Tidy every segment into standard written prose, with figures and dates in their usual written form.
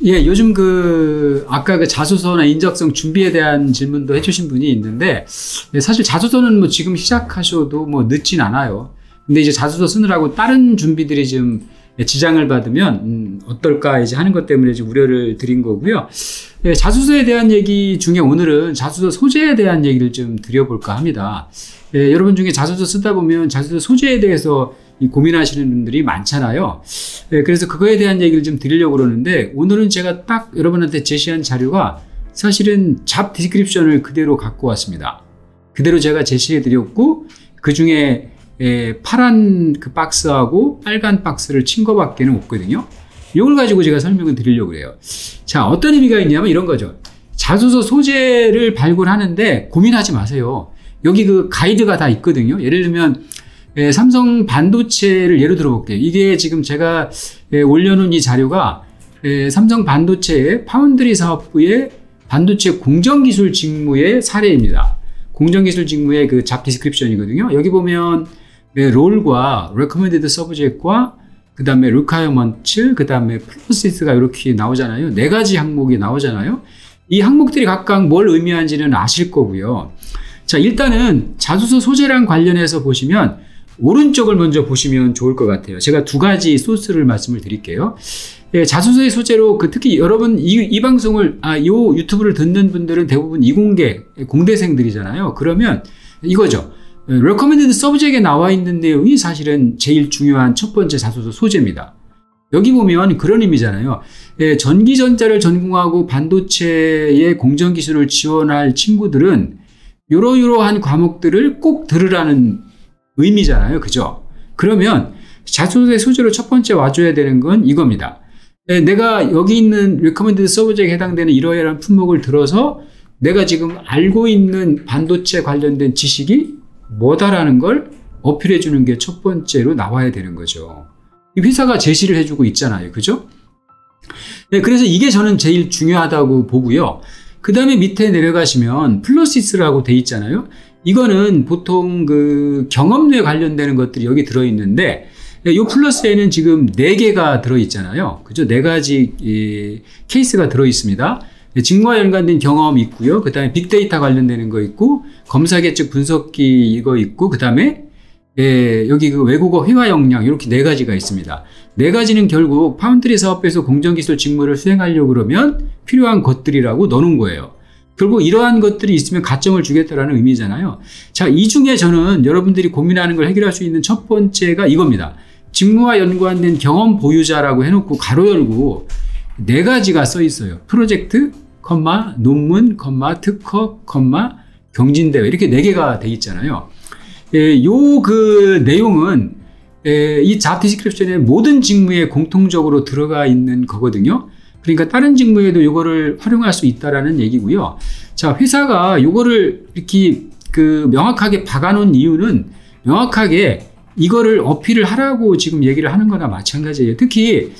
예, 요즘 아까 자소서나 인적성 준비에 대한 질문도 해주신 분이 있는데, 예, 사실 자소서는 뭐 지금 시작하셔도 뭐 늦진 않아요. 근데 이제 자소서 쓰느라고 다른 준비들이 좀 지장을 받으면, 어떨까 이제 하는 것 때문에 좀 우려를 드린 거고요. 예, 자소서에 대한 얘기 중에 오늘은 자소서 소재에 대한 얘기를 좀 드려볼까 합니다. 예, 여러분 중에 자소서 쓰다 보면 자소서 소재에 대해서 고민하시는 분들이 많잖아요. 네, 그래서 그거에 대한 얘기를 좀 드리려고 그러는데, 오늘은 제가 딱 여러분한테 제시한 자료가 사실은 잡 디스크립션을 그대로 갖고 왔습니다. 그대로 제가 제시해 드렸고, 그 중에 파란 그 박스하고 빨간 박스를 친 거밖에는 없거든요. 이걸 가지고 제가 설명을 드리려고 그래요. 자, 어떤 의미가 있냐면 이런 거죠. 자소서 소재를 발굴하는데 고민하지 마세요. 여기 그 가이드가 다 있거든요. 예를 들면 삼성 반도체를 예로 들어볼게요. 이게 지금 제가 올려놓은 이 자료가 삼성 반도체의 파운드리 사업부의 반도체 공정기술 직무의 사례입니다. 공정기술 직무의 그 잡 디스크립션이거든요. 여기 보면 롤과 recommended subject과 그 다음에 requirement, 그 다음에 process가 이렇게 나오잖아요. 4가지 항목이 나오잖아요. 이 항목들이 각각 뭘 의미하는지는 아실 거고요. 자, 일단은 자소서 소재랑 관련해서 보시면 오른쪽을 먼저 보시면 좋을 것 같아요. 제가 2가지 소스를 말씀을 드릴게요. 예, 자소서의 소재로 특히 여러분 이 방송을 요 유튜브를 듣는 분들은 대부분 이공계 공대생들이잖아요. 그러면 이거죠. recommended subject에 나와 있는 내용이 사실은 제일 중요한 첫 번째 자소서 소재입니다. 여기 보면 그런 의미잖아요. 예, 전기전자를 전공하고 반도체의 공정기술을 지원할 친구들은 요러요러한 과목들을 꼭 들으라는 의미잖아요. 그죠? 그러면 자소서의 소재로 첫 번째 와줘야 되는 건 이겁니다. 내가 여기 있는 recommended subject에 해당되는 이러이러한 품목을 들어서 내가 지금 알고 있는 반도체 관련된 지식이 뭐다라는 걸 어필해 주는 게 첫 번째로 나와야 되는 거죠. 이 회사가 제시를 해주고 있잖아요. 그죠? 네, 그래서 이게 저는 제일 중요하다고 보고요. 그 다음에 밑에 내려가시면 플러시스라고 돼 있잖아요. 이거는 보통 그 경험에 관련되는 것들이 여기 들어있는데, 이 플러스에는 지금 4개가 들어있잖아요. 그죠? 4가지 케이스가 들어있습니다. 직무와 연관된 경험이 있고요. 그 다음에 빅데이터 관련되는 거 있고, 검사 계측 분석기 이거 있고, 그 다음에 여기 그 외국어 회화 역량 이렇게 4가지가 있습니다. 4가지는 결국 파운드리 사업에서 공정기술 직무를 수행하려고 그러면 필요한 것들이라고 넣어놓은 거예요. 결국 이러한 것들이 있으면 가점을 주겠다라는 의미잖아요. 자, 이 중에 저는 여러분들이 고민하는 걸 해결할 수 있는 첫 번째가 이겁니다. 직무와 연관된 경험 보유자라고 해놓고 가로 열고 4가지가 써 있어요. 프로젝트, 논문, 특허, 경진대회 이렇게 4개가 돼 있잖아요. 요 그 내용은 이 잡 디스크립션의 모든 직무에 공통적으로 들어가 있는 거거든요. 그러니까 다른 직무에도 요거를 활용할 수 있다라는 얘기고요. 자, 회사가 요거를 이렇게 명확하게 박아놓은 이유는 명확하게 이거를 어필을 하라고 지금 얘기를 하는 거나 마찬가지예요. 특히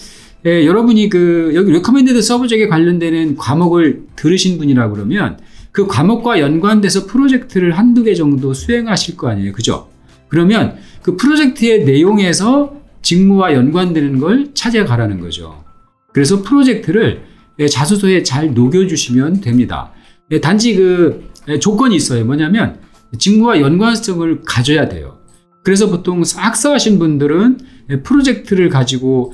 여러분이 여기 recommended subject에 관련되는 과목을 들으신 분이라 그러면 그 과목과 연관돼서 프로젝트를 1~2개 정도 수행하실 거 아니에요. 그죠? 그러면 그 프로젝트의 내용에서 직무와 연관되는 걸 찾아가라는 거죠. 그래서 프로젝트를 자소서에 잘 녹여주시면 됩니다. 단지 조건이 있어요. 뭐냐면 직무와 연관성을 가져야 돼요. 그래서 보통 학사하신 분들은 프로젝트를 가지고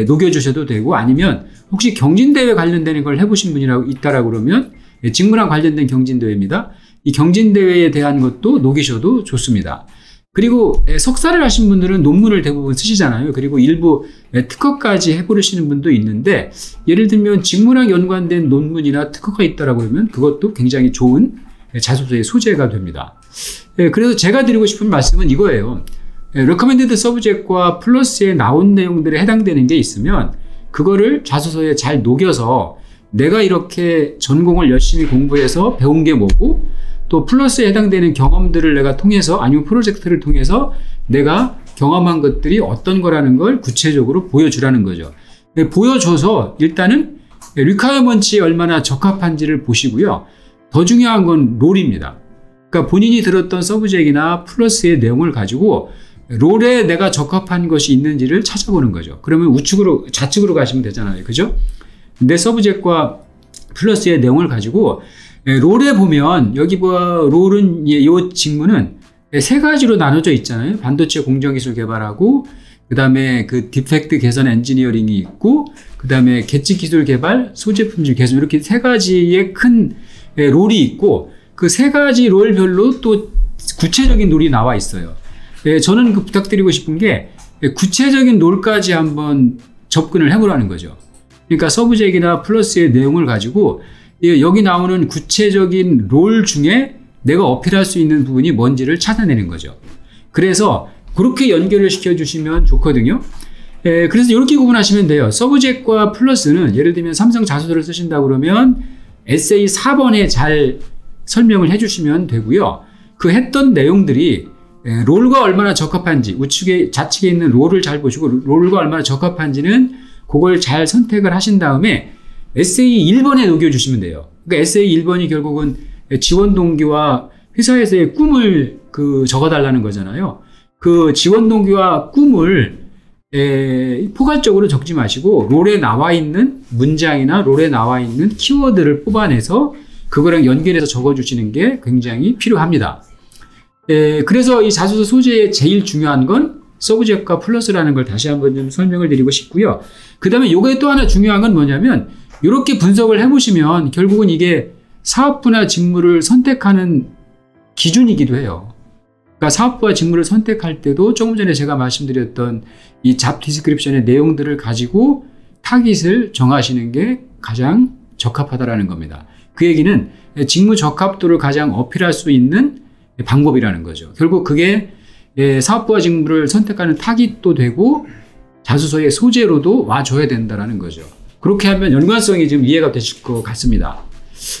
녹여주셔도 되고, 아니면 혹시 경진대회 관련되는 걸 해보신 분이라고 있다라고 그러면 직무랑 관련된 경진대회입니다. 이 경진대회에 대한 것도 녹이셔도 좋습니다. 그리고 석사를 하신 분들은 논문을 대부분 쓰시잖아요. 그리고 일부 특허까지 해보시는 분도 있는데, 예를 들면 직무랑 연관된 논문이나 특허가 있다라고 하면 그것도 굉장히 좋은 자소서의 소재가 됩니다. 그래서 제가 드리고 싶은 말씀은 이거예요. recommended subject과 플러스에 나온 내용들에 해당되는 게 있으면 그거를 자소서에 잘 녹여서 내가 이렇게 전공을 열심히 공부해서 배운 게 뭐고, 또 플러스에 해당되는 경험들을 내가 통해서, 아니면 프로젝트를 통해서 내가 경험한 것들이 어떤 거라는 걸 구체적으로 보여주라는 거죠. 보여줘서 일단은 requirement에 얼마나 적합한지를 보시고요. 더 중요한 건 롤입니다. 그러니까 본인이 들었던 서브젝이나 플러스의 내용을 가지고 롤에 내가 적합한 것이 있는지를 찾아보는 거죠. 그러면 좌측으로 가시면 되잖아요. 그죠? 근데 서브젝트과 플러스의 내용을 가지고 롤에 보면 여기 롤은 이 직무는 세 가지로 나눠져 있잖아요. 반도체 공정기술 개발하고 그 다음에 그 디펙트 개선 엔지니어링이 있고 그 다음에 계측 기술 개발, 소제품질 개선 이렇게 세 가지의 큰 롤이 있고 그 세 가지 롤별로 또 구체적인 롤이 나와 있어요. 저는 부탁드리고 싶은 게 구체적인 롤까지 한번 접근을 해보라는 거죠. 그러니까 서브젝이나 플러스의 내용을 가지고 여기 나오는 구체적인 롤 중에 내가 어필할 수 있는 부분이 뭔지를 찾아내는 거죠. 그래서 그렇게 연결을 시켜주시면 좋거든요. 그래서 이렇게 구분하시면 돼요. 서브젝과 플러스는 예를 들면 삼성 자소서를 쓰신다 그러면 에세이 4번에 잘 설명을 해주시면 되고요. 그 했던 내용들이 롤과 얼마나 적합한지 우측에 좌측에 있는 롤을 잘 보시고 롤과 얼마나 적합한지는 그걸 잘 선택을 하신 다음에 에세이 1번에 녹여주시면 돼요. 그러니까 에세이 1번이 결국은 지원 동기와 회사에서의 꿈을 적어달라는 거잖아요. 그 지원 동기와 꿈을 포괄적으로 적지 마시고 롤에 나와 있는 문장이나 롤에 나와 있는 키워드를 뽑아내서 그거랑 연결해서 적어주시는 게 굉장히 필요합니다. 그래서 이 자소서 소재의 제일 중요한 건 서브젝트과 플러스라는 걸 다시 한번 좀 설명을 드리고 싶고요. 그 다음에 요거에 또 하나 중요한 건 뭐냐면 이렇게 분석을 해보시면 결국은 이게 사업부나 직무를 선택하는 기준이기도 해요. 그러니까 사업부와 직무를 선택할 때도 조금 전에 제가 말씀드렸던 이 잡 디스크립션의 내용들을 가지고 타깃을 정하시는 게 가장 적합하다라는 겁니다. 그 얘기는 직무 적합도를 가장 어필할 수 있는 방법이라는 거죠. 결국 그게 사업부와 직무를 선택하는 타깃도 되고 자소서의 소재로도 와줘야 된다는 거죠. 그렇게 하면 연관성이 좀 이해가 되실 것 같습니다.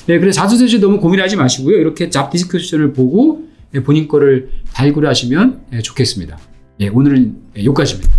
그래서 자소서에 너무 고민하지 마시고요. 이렇게 잡 디스크립션을 보고 본인 거를 발굴하시면 좋겠습니다. 오늘은 여기까지입니다.